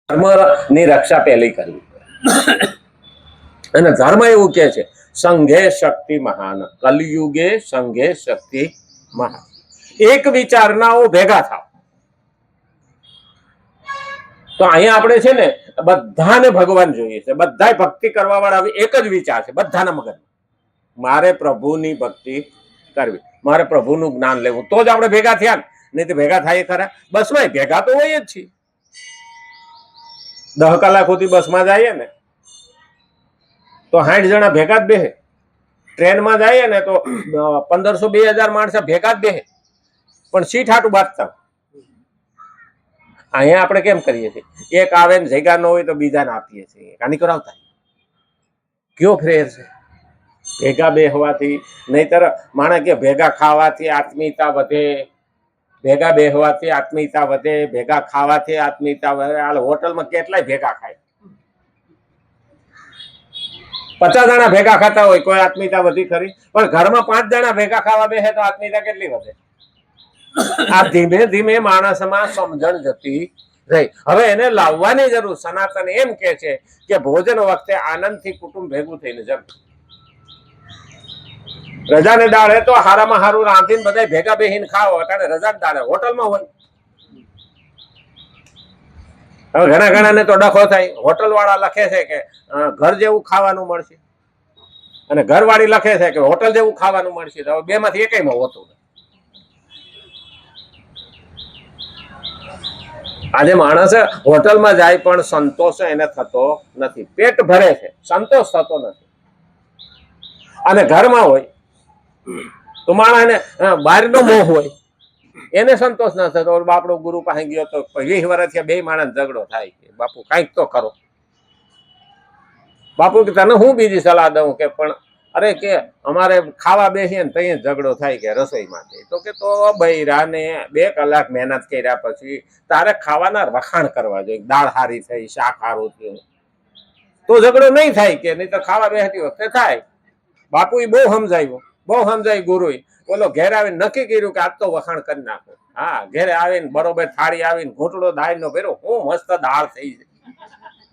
ધર્મની રક્ષા પહેલી કરવી. અને ધર્મ એવું કે છે સંઘે શક્તિ મહાન, કલયુગે સંઘે શક્તિ મહાન. એક વિચારનાઓ ભેગા થાવ. તો અહીંયા આપણે છે ને બધાને ભગવાન જોઈએ છે, બધા ભક્તિ કરવા વાળા એક જ વિચાર છે બધાના મગજમાં, મારે પ્રભુની ભક્તિ કરવી, મારે પ્રભુનું જ્ઞાન લેવું. તો જ આપણે ભેગા થયા, નહીં તો ભેગા થાય ખરા? બસમાં ભેગા તો હોય જ છીએ. 10 કલાક સુધી બસમાં જઈએ ને તો 60 જણા ભેગા જ બેસે. ટ્રેનમાં જઈએ ને તો 1500-2000 માણસ ભેગા જ બેસે, પણ સીટ હાટું બાંધતા. અહીંયા આપણે કેમ કરીએ છીએ? એક આવે ને જગ્યા ન હોય તો બીજાને આપીએ છીએ, કાની કરાવતા. કયો ફેર છે ભેગા બેહવાથી? નહીતર માણસ કે ભેગા ખાવાથી આત્મીયતા વધે, ભેગા બેહવાથી આત્મીયતા વધે, ભેગા ખાવાથી આત્મીયતા વધે. હાલ હોટલમાં કેટલાય ભેગા ખાય, 50 જણા ભેગા ખાતા હોય, કોઈ આત્મીયતા વધી ખરી? પણ ઘરમાં 5 જણા ભેગા ખાવા બેસે તો આત્મીયતા કેટલી વધે? આ ધીમે ધીમે માણસમાં સમજણ જતી રહી. હવે એને લાવવાની જરૂર. સનાતન એમ કે છે કે ભોજન વખતે આનંદથી કુટુંબ ભેગું થઈને જમ. રજાને દાડે તો હારામાં હારું રાંધીને બધા ભેગા બેહીને ખાઓ. અત્યારે રજાને દાડે હોટલમાં હોય. હવે ઘણા ને તો ડખો થાય. હોટલ વાળા લખે છે કે ઘર જેવું ખાવાનું મળશે, અને ઘરવાળી લખે છે કે હોટલ જેવું ખાવાનું મળશે. તો બે માંથી એકયમાં હોતું. આજે માણસ હોટલમાં જાય પણ સંતોષ એને થતો નથી. પેટ ભરે છે, સંતોષ થતો નથી. અને ઘરમાં હોય તો માણસને બહારનો મોહ હોય, એને સંતોષ ના થતો. બાપડો ગુરુ પાસે ગયો તો 20 વર્ષથી 2 માણસ ઝઘડો થાય કે બાપુ કાંઈક તો કરો. બાપુ કે તને હું બીજી સલાહ દઉં કે પણ અરે કે અમારે ખાવા બેસીએ ને ત્યાં ઝઘડો થાય કે રસોઈમાંથી. તો કે તો બૈરાને 2 કલાક મહેનત કર્યા પછી તારે ખાવાના વખાણ કરવા જોઈએ. દાળ સારી થઈ, શાક સારું થયું તો ઝઘડો નહીં થાય કે, નહીં તો ખાવા બેસતી વખતે થાય. બાપુ એ બહુ સમજાય ગુરુએ. બોલો ઘેર આવીને નક્કી કર્યું કે આજ તો વખાણ કરી નાખો. હા, ઘેરે આવીને બરોબર થાળી આવીને ઘૂંટડો દાળ નો ભેરો, હું મસ્ત દાળ થઈ છે.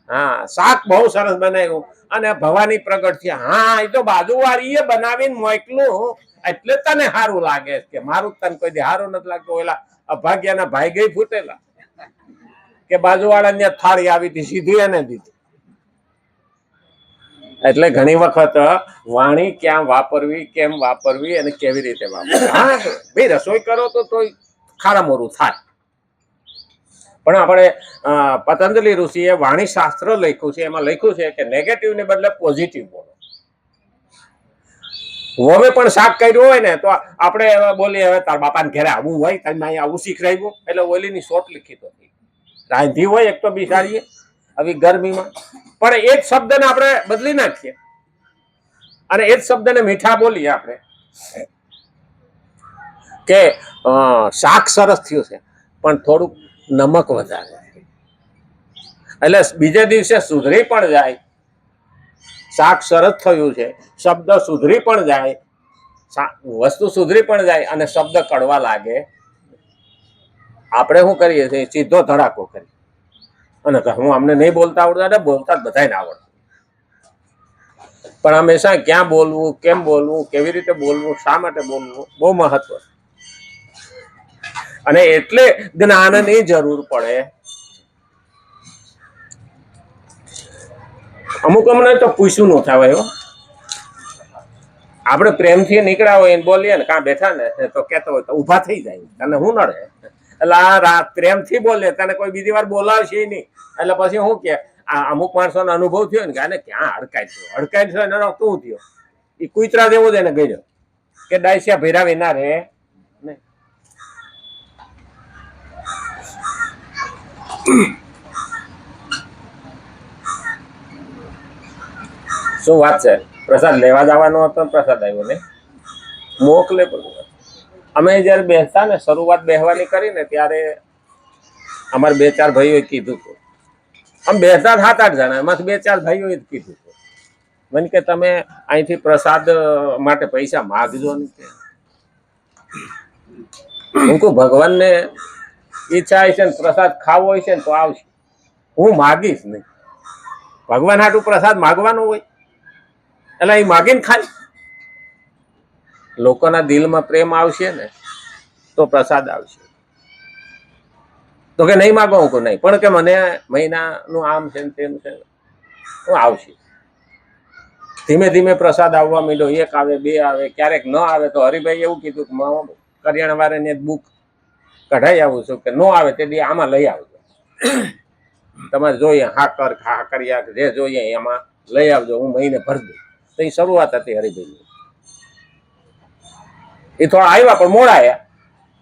હા, શાક બહુ સરસ બનાવ્યું. અને ભવાની પ્રગટ થયા. હા, એ તો બાજુવાળીએ બનાવીને મોકલું એટલે તને સારું લાગે કે મારું તને કોઈ સારું નથી લાગતું. ઓલા અભાગ્યાના ભાઈ ગઈ ફૂટેલા કે બાજુવાળાને થાળી આવી હતી, સીધી એને દીધી. એટલે ઘણી વખત વાણી ક્યાં વાપરવી, કેમ વાપરવી અને કેવી રીતે વાપરવી. હા ભાઈ, રસોઈ કરો તો ખારા મોરું થાય. પણ આપણે પતંજલિ ઋષિએ વાણી શાસ્ત્ર લખ્યું છે, એમાં લખ્યું છે કે નેગેટિવ ને બદલે પોઝિટિવ બોલો. હવે પણ શાક કર્યું હોય ને તો આપણે બોલીએ હવે તાર બાપાને ઘરે આવું હોય, તમે અહીંયા આવું શીખરાયું, એટલે ઓલીની શોટ લીખી તો રાંધી હોય એક તો બિસાડીએ આવી ગરમીમાં. પણ એ જ શબ્દને આપણે બદલી નાખીએ અને એ જ શબ્દને મીઠા બોલીએ આપણે કે શાક સરસ થયું છે પણ થોડુંક નમક વધારે, એટલે બીજે દિવસે સુધરી પણ જાય. શાક સરસ થયું છે, શબ્દ સુધરી પણ જાય, વસ્તુ સુધરી પણ જાય અને શબ્દ કડવા લાગે. આપણે શું કરીએ છીએ? સીધો ધડાકો કરીએ. અને હું અમને નહીં બોલતા આવડતા, બોલતા જ બધાને આવડતું. પણ હંમેશા ક્યાં બોલવું, કેમ બોલવું, કેવી રીતે બોલવું, શા માટે બોલવું, બહુ મહત્વ. અને એટલે જ્ઞાનની જરૂર પડે. અમુક અમને તો પૂછ્યું ન થાય. આપણે પ્રેમથી નીકળ્યા હોય ને બોલીએ ને, કાં બેઠા ને તો કેતો હોય તો ઊભા થઈ જાય, તને શું નડે? એટલે આ પ્રેમથી બોલે, તને કોઈ બીજી વાર બોલાવશે નહીં. એટલે પછી શું કે અમુક માણસોનો અનુભવ થયો ને કે આને ક્યાં હડકાય થયો, હડકાય થયો એનો શું થયો? એ કૂતરા જેવો જ એને ગયો કે ડાયસિયા ભેરાવી ના રે નહીં. શું વાત છે? પ્રસાદ લેવા જવાનો હતો, પ્રસાદ આવ્યો ને મોકલે. અમે જયારે બેસતા ને, શરૂઆત બેસવાની કરીને ત્યારે અમારે 2-4 ભાઈઓએ કીધું હતું. આમ બેસતા 7-8 જણા, એમાંથી 2-4 ભાઈઓએ કીધું હતું મને કે તમે અહીંથી પ્રસાદ માટે પૈસા માગજો ને. હું કહું ભગવાનને ઈચ્છા હોય છે ને પ્રસાદ ખાવો હોય છે ને તો આવશે. હું માગીશ નહીં. ભગવાન હાટું પ્રસાદ માગવાનો હોય એટલે એ માગીને ખાય. લોકોના દિલમાં પ્રેમ આવશે ને તો પ્રસાદ આવશે. તો કે નહીં માગો, હું નહીં, પણ કે મને મહિનાનું આમ છે ને તેમ છે, હું આવશે. ધીમે ધીમે પ્રસાદ આવવા માંડ્યો. 1 આવે, 2 આવે, ક્યારેક ન આવે તો હરિભાઈ એવું કીધું કે કરિયાણા વાળાને બુક કઢાઈ આવું છું કે નો આવે તે દી આમાં લઈ આવજો. તમારે જોઈએ કાકરિયા જે જોઈએ એમાં લઈ આવજો, હું મહિને ભરી દઉં. તો એ શરૂઆત હતી હરિભાઈની. એ થોડા આવ્યા પણ મોડા આવ્યા,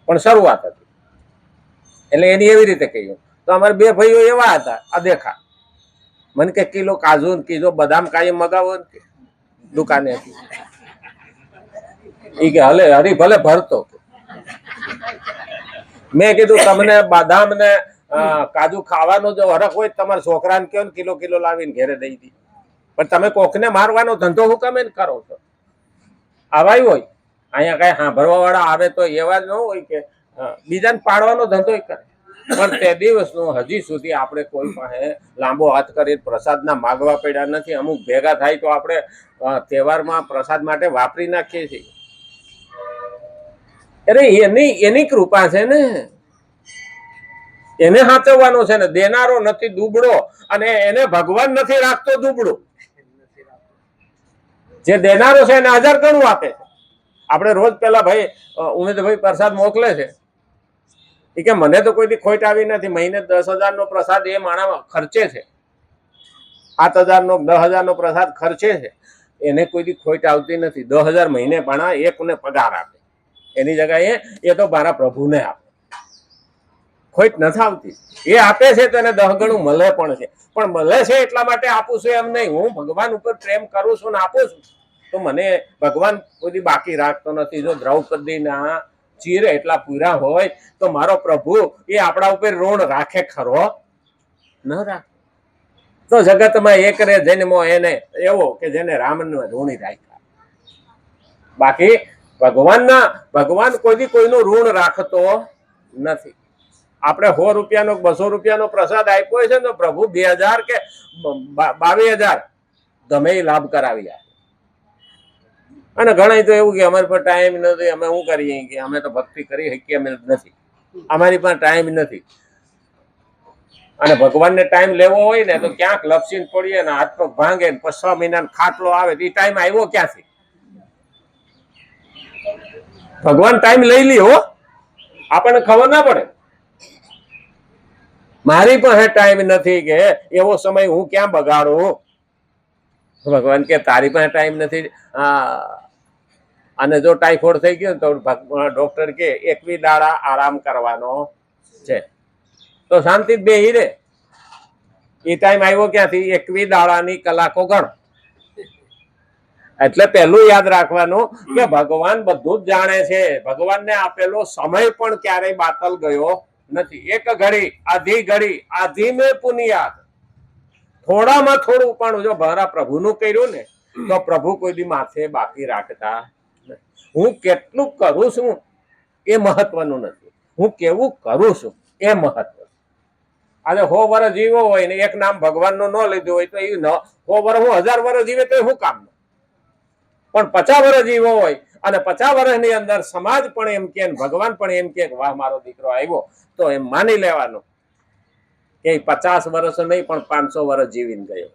પણ શરૂઆત હતી. એટલે એની એવી રીતે કહ્યું. તો અમારે 2 ભાઈઓ એવા હતા, આ દેખા મને કે કિલો કાજુ ને કિલો બદામ કાયમ મગાવો ને દુકાને. એ કે હલે હરી ભલે ભરતો. મેં કીધું તમને બદામ ને કાજુ ખાવાનો જો હરખ હોય તમારા છોકરાને કહો ને કિલો લાવીને ઘેરે દઈ દી. પણ તમે કોકને મારવાનો ધંધો હું કેમ કરો છો? આવાય હોય અહીંયા કઈ સાંભળવા વાળા આવે તો એવા જ ન હોય કે બીજાને પાડવાનો ધંધો કરે. પણ તે દિવસનો હજી સુધી આપણે કોઈ પાસે લાંબો હાથ કરી પ્રસાદના માગવા પડ્યા નથી. અમુક ભેગા થાય તો આપણે તહેવારમાં પ્રસાદ માટે વાપરી નાખીએ છીએ. અરે એની કૃપા છે ને, એને સાચવવાનો છે ને. દેનારો નથી દુબળો, અને એને ભગવાન નથી રાખતો દુબળો. જે દેનારો છે એને 1000 ગણું આપે છે. આપણે રોજ પેલા ભાઈ ઉમેદભાઈ પ્રસાદ મોકલે છે એ કે મને તો કોઈ દી ખોટ આવી નથી. મહિને 10,000 નો પ્રસાદ એ માણસ ખર્ચે છે, 7,000 નો 10,000 નો પ્રસાદ ખર્ચે છે. એને કોઈ દી ખોટ આવતી નથી. 10,000 મહિને પણ એકને પગાર આપે. એની જગ્યાએ એ તો મારા પ્રભુને આપે. ખોટ નથી આવતી. એ આપે છે તો એને 10 ગણું મળે પણ છે. પણ મળે છે એટલા માટે આપું છું એમ નહીં. હું ભગવાન ઉપર પ્રેમ કરું છું ને આપું છું, તો મને ભગવાન કોઈ બાકી રાખતો નથી. જો દ્રૌપદીના ચીર એટલા પૂરા હોય તો મારો પ્રભુ એ આપણા ઉપર ઋણ રાખે ખરો? ન રાખે. તો જગતમાં એક રે જન્મો એને એવો કે જેને રામને ઋણી રાખ્યા. બાકી ભગવાન કોઈનું ઋણ રાખતો નથી. આપણે 100 રૂપિયાનો 200 રૂપિયાનો પ્રસાદ આપ્યો છે તો પ્રભુ 2000 કે 22,000 ગમે એ લાભ કરાવી. અને ઘણા તો એવું કે અમારી પાસે ટાઈમ નથી, અમે શું કરીએ કે અમે તો ભક્તિ કરી શકીએ અમે નથી, અમારી પાસે ટાઈમ નથી. અને ભગવાનને ટાઈમ લેવો હોય ને તો ક્યાંક લપસીને પડીએ ને હાથ પગ ભાંગે ને 6 મહિનાનો ખાટલો આવે તો એ ટાઈમ આવ્યો ક્યાંથી? ભગવાન ટાઈમ લઈ લે હો, આપણને ખબર ના પડે. મારી પાસે ટાઈમ નથી કે એવો સમય હું ક્યાં બગાડું? ભગવાન કે તારી પાસે ટાઈમ નથી. અને જો ટાઈફોઇડ થઈ ગયો તો ડોક્ટર કે 21 દાડા આરામ કરવાનો છે, તો શાંતિ બેહી રે. એ ટાઈમ આવ્યો ક્યાંથી? 21 દાડાની કલાકો ગણ. એટલે પહેલું યાદ રાખવાનું કે ભગવાન બધું જ જાણે છે. ભગવાનને આપેલો સમય પણ ક્યારેય બાતલ ગયો નથી. એક ઘડી આધી મેં પુનિયાદ. થોડામાં થોડું પણ જો મારા પ્રભુનું કર્યું ને તો પ્રભુ કોઈ દી માથે બાકી રાખતા નથી. હું કેટલું કરું છું એ મહત્વનું નથી, હું કેવું કરું છું એ મહત્વ. આજે 100 વર્ષ જીવો હોય ને એક નામ ભગવાનનું ન લીધું હોય તો એ 100 વર્ષ હું 1000 વર્ષ જીવે તો શું કામ? પણ 50 વર્ષ જીવો હોય અને 50 વર્ષની અંદર સમાજ પણ એમ કે ભગવાન પણ એમ કે વાહ મારો દીકરો આવ્યો, તો એમ માની લેવાનું કે 50 વર્ષ નહીં પણ 500 વર્ષ જીવીને ગયો.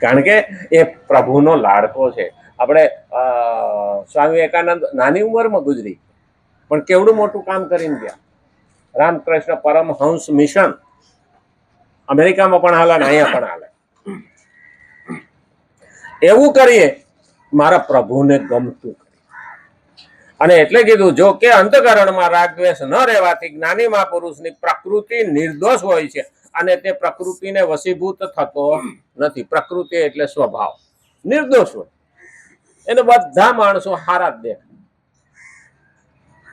કારણ કે એ પ્રભુનો લાડકો છે. આપણે સ્વામી વિવેકાનંદ નાની ઉંમરમાં ગુજરી પણ કેવડું મોટું કામ કરીને ગયા. રામકૃષ્ણ પરમહંસ મિશન અમેરિકામાં પણ હાલે ને અહીંયા પણ હાલે. એવું કરીએ મારા પ્રભુને ગમતું. અને એટલે કીધું જો કે અંતઃકરણમાં રાગદ્વેષ ન રહેવાથી જ્ઞાની મહાપુરુષની પ્રકૃતિ નિર્દોષ હોય છે અને તે પ્રકૃતિને વશીભૂત થતો નથી. પ્રકૃતિ એટલે સ્વભાવ નિર્દોષ હોય. એને બધા માણસો હારા જ દેખાય,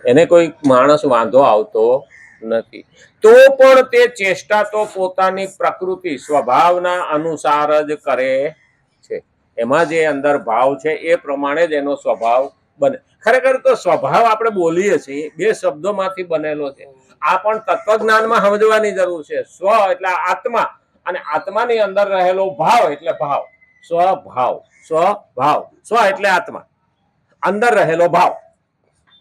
એને કોઈ માણસ વાંધો આવતો નથી. તો પણ તે ચેષ્ટા તો પોતાની પ્રકૃતિ સ્વભાવના અનુસાર જ કરે છે. એમાં જે અંદર ભાવ છે એ પ્રમાણે જ એનો સ્વભાવ બને. ખરેખર તો સ્વભાવ આપણે બોલીએ છીએ 2 શબ્દોમાંથી બનેલો છે. આ પણ તત્વજ્ઞાનમાં સમજવાની જરૂર છે. સ્વ એટલે આત્મા, અને આત્માની અંદર રહેલો ભાવ એટલે ભાવ. સ્વભાવ, સ્વભાવ, સ્વ એટલે આત્મા, અંદર રહેલો ભાવ.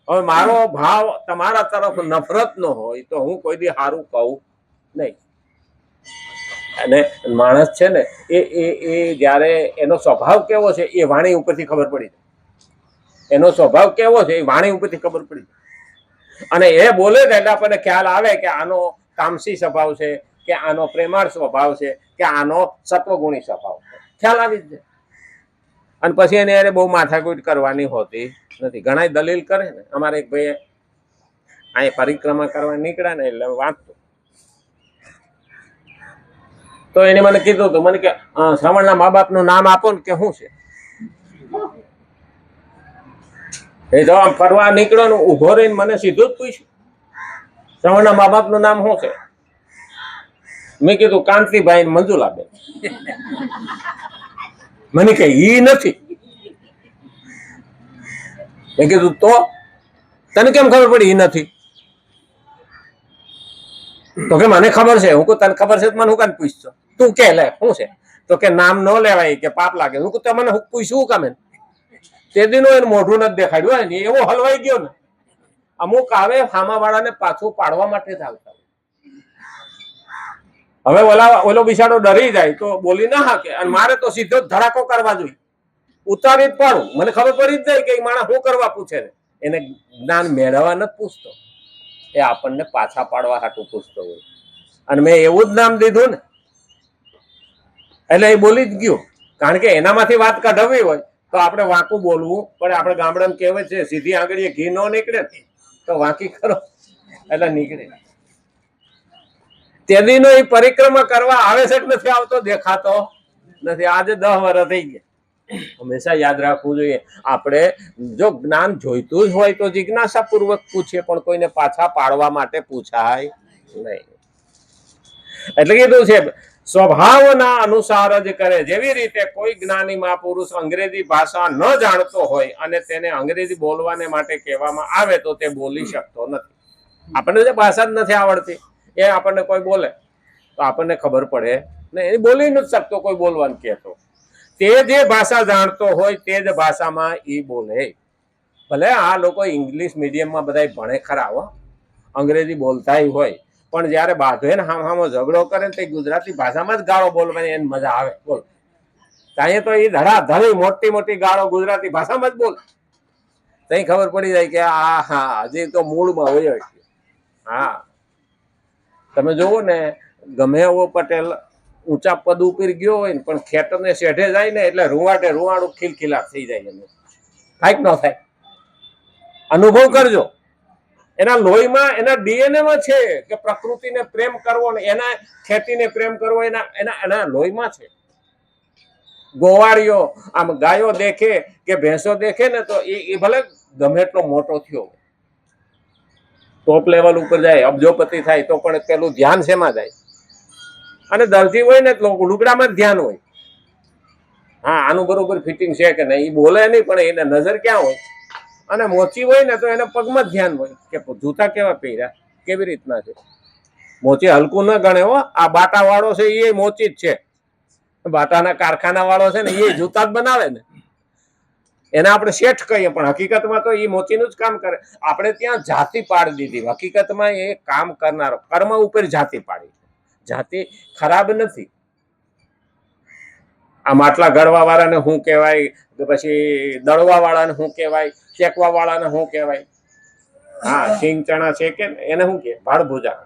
હવે મારો ભાવ તમારા તરફ નફરત નો હોય તો હું કોઈ દી સારું કહું નહીં. અને માણસ છે ને એ જયારે એનો સ્વભાવ કેવો છે એ વાણી ઉપરથી ખબર પડી જાય. એનો સ્વભાવ કેવો છે એ વાણી ઉપરથી ખબર પડી જાય. અને એ બોલે ને એટલે આપણને ખ્યાલ આવે કે આનો તામસી સ્વભાવ છે, કે આનો પ્રેમાળ સ્વભાવ છે, કે આનો સત્વગુણી સ્વભાવ છે, ખ્યાલ આવી જ જાય. અને પછી એને યારે બહુ માથાકૂટ કરવાની હોતી નથી. ઘણા દલીલ કરે ને. અમારે એક ભાઈ અહીં પરિક્રમા કરવા નીકળ્યા ને એટલે વાંચતો તો એને મને કીધું હતું, મને કે શ્રવણના મા બાપનું નામ આપો ને, કે શું છે એ તો આમ ફરવા નીકળ્યો ને ઉભો રહીને મને સીધું જ પૂછ્યું, શ્રવણના મા બાપનું નામ શું છે? મેં કીધું કાંતિભાઈ મંજુલાબેન. મને કે ઈ નથી. મેં કીધું તો તને કેમ ખબર પડી ઈ નથી? તો કે મને ખબર છે. હું તને ખબર છે મને હું કાને પૂછશો? તું કે લે શું છે? તો કે નામ ન લેવાય, કે પાપ લાગે. હું તો મને પૂછ્યું કામે? તે દીનો એને મોઢું નથી દેખાડ્યું હોય ને એવો હલવાઈ ગયો ને. અમુક આવે હામા વાળાને પાછું પાડવા માટે જ આવતા. હવે ઓલો બિચારો ડરી જાય તો બોલી ના હાકે, અને મારે તો સીધો ધડાકો કરવા જોઈએ, ઉતારી જ પાડું. મને ખબર પડી જ જાય કે માણસ શું કરવા પૂછે ને. એને જ્ઞાન મેળવવા નથી પૂછતો, એ આપણને પાછા પાડવા હાટું પૂછતો હોય. અને મેં એવું જ નામ દીધું ને એટલે એ બોલી જ ગયો. કારણ કે એનામાંથી વાત કઢાવવી હોય તો આપણે વાંકું બોલવું પડે. આપણે ગામડામાં કહેવાય છે સીધી આંગળીએ ઘી ન નીકળે તો વાંકી કરો એટલે નીકળે. તેદીનો એ પરિક્રમા કરવા આવે છે કે નથી આવતો દેખાતો નથી. આજે 10 વર્ષ થઈ ગયા. હંમેશા યાદ રાખવું જોઈએ, આપણે જો જ્ઞાન જોઈતું જ હોય તો જિજ્ઞાસા પૂર્વક પૂછીએ, પણ કોઈને પાછા પાડવા માટે પૂછાય નહીં. એટલે કીધું છે સ્વભાવના અનુસાર જ કરે. જેવી રીતે કોઈ જ્ઞાની મહાપુરુષ અંગ્રેજી ભાષા ન જાણતો હોય અને તેને અંગ્રેજી બોલવાને માટે કહેવામાં આવે તો તે બોલી શકતો નથી. આપણને જે ભાષા જ નથી આવડતી એ આપણને કોઈ બોલે તો આપણને ખબર પડે ને. એ બોલી નથી શકતો કોઈ બોલવાનું કહેતો. તે જે ભાષા જાણતો હોય તે જ ભાષામાં એ બોલે. ભલે આ લોકો ઇંગ્લિશ મીડિયમમાં બધા ભણે ખરા હો, અંગ્રેજી બોલતા હોય, પણ જયારે બાંધે ને હામો ઝઘડો કરે ને તે ગુજરાતી ભાષામાં જ ગાળો બોલવાની એને મજા આવે. બોલ ત્યાં તો એ ધડાધડી મોટી મોટી ગાળો ગુજરાતી ભાષામાં જ બોલે. ત્યાં ખબર પડી જાય કે આ હા હજી તો મૂળમાં હોય. હા, તમે જોવો ને ગમે એવો પટેલ ઊંચા પદ ઉપર ગયો હોય ને પણ ખેતરને શેઠે જાય ને એટલે રૂવાડું ખીલખીલાટ થઈ જાય. એને થાય કે ન થાય? અનુભવ કરજો. એના લોહીમાં, એના ડીએનએ માં છે કે પ્રકૃતિને પ્રેમ કરવો ને એના ખેતીને પ્રેમ કરવો એના લોહીમાં છે. ગોવાળીઓ આમ ગાયો દેખે કે ભેંસો દેખે ને તો એ ભલે ગમે એટલો મોટો થયો, ટોપ લેવલ ઉપર જાય, અબજોપતિ થાય તો પણ પેલું ધ્યાન શેમાં જાય? અને દર્દી હોય ને લુગડામાં જ ધ્યાન હોય. હા, આનું બરોબર ફિટિંગ છે કે નહીં, એ બોલે નહીં પણ એને નજર ક્યાં હોય? અને મોચી હોય ને તો એને પગમાં જ ધ્યાન હોય કે જૂતા કેવા પહેર્યા, કેવી રીતના છે. મોચી હલકું ન ગણે હો. આ બાટા વાળો છે એ મોચી જ છે. બાટાના કારખાના વાળો છે ને એ જૂતા જ બનાવે ને, એને આપણે શેઠ કહીએ પણ હકીકતમાં તો એ મોચીનું જ કામ કરે. આપણે ત્યાં જાતિ પાડી દીધી. હકીકતમાં એ કામ કરનારો કર્મ ઉપર જાતિ પાડી. જાતિ ખરાબ નથી. આ માટલા ઘડવા વાળાને શું કહેવાય, પછી દળવા વાળાને શું કહેવાય, શેકવા વાળાને શું કહેવાય? હા, સિંગ ચણા છે કે એને શું કે ભાડભુજા.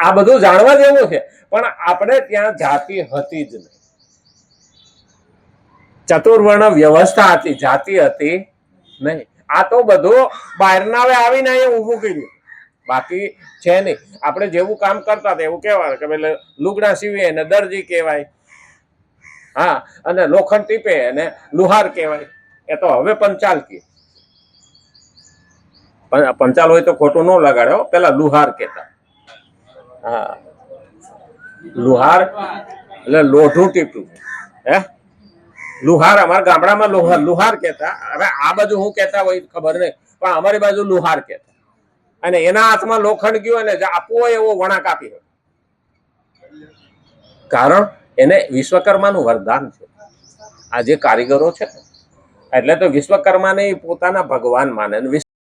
આ બધું જાણવા જેવું છે, પણ આપણે ત્યાં જાતિ હતી જ નહીં. ચતુર્વર્ણ વ્યવસ્થા હતી, જાતિ હતી નહીં. આ તો બધું બહારના આવીને અહીંયા ઊભું કર્યું, બાકી છે નહીં. આપણે જેવું કામ કરતા હતા એવું કહેવાય કે ભાઈ લુગડા સીવીએ ને દરજી કહેવાય. હા, અને લોખંડ ટીપે અને લુહાર કહેવાય. એ તો હવે પંચાલ કે પંચાલ હોય તો ખોટું ન લગાડે. પેલા લુહાર કહેતા. હા, લુહાર એટલે લોઢું ટીપું. હે, લુહાર અમારા ગામડામાં લુહાર કહેતા. હવે આ બાજુ હું કહેતા હોય ખબર નહીં, પણ અમારી બાજુ લુહાર કહેતા. અને એના હાથમાં લોખંડ ગયું અને આપવો એવો વણાક આપી શકે. કારણ એને વિશ્વકર્માનું વરદાન છે. આ જે કારીગરો છે એટલે તો વિશ્વકર્માને પોતાના ભગવાન માને.